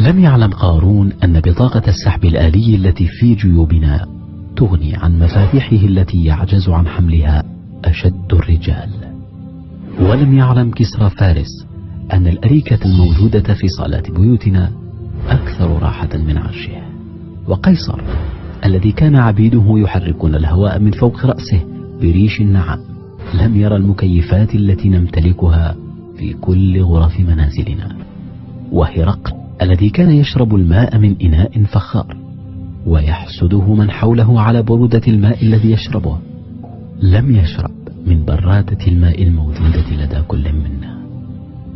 لم يعلم قارون أن بطاقة السحب الآلي التي في جيوبنا تغني عن مفاتيحه التي يعجز عن حملها أشد الرجال. ولم يعلم كسرى فارس أن الأريكة الموجودة في صالات بيوتنا أكثر راحة من عرشه. وقيصر الذي كان عبيده يحركون الهواء من فوق رأسه بريش النعام لم يرى المكيفات التي نمتلكها في كل غرف منازلنا. وهرقل الذي كان يشرب الماء من إناء فخار ويحسده من حوله على برودة الماء الذي يشربه لم يشرب من برادة الماء الموجودة لدى كل منا.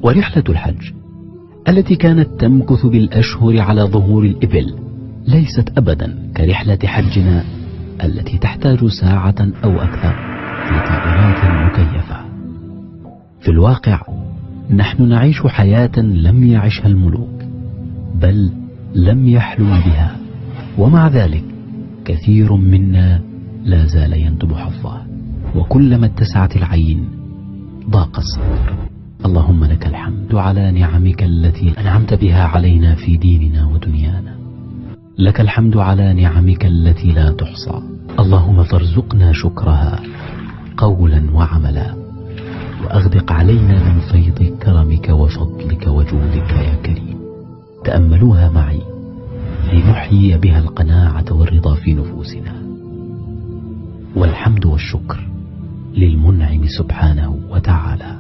ورحلة الحج التي كانت تمكث بالأشهر على ظهور الإبل ليست أبدا كرحلة حجنا التي تحتاج ساعة أو أكثر في طائرات مكيفة. في الواقع نحن نعيش حياة لم يعشها الملوك بل لم يحلم بها، ومع ذلك كثير منا لا زال يندب حظه، وكلما اتسعت العين ضاق الصدر. اللهم لك الحمد على نعمك التي أنعمت بها علينا في ديننا ودنيانا. لك الحمد على نعمك التي لا تحصى. اللهم فارزقنا شكرها قولا وعملا، وأغدق علينا من فيض كرمك وفضلك وجودك يا كريم. تأملوها معي لنحيي بها القناعة والرضا في نفوسنا. والحمد والشكر للمنعم سبحانه وتعالى.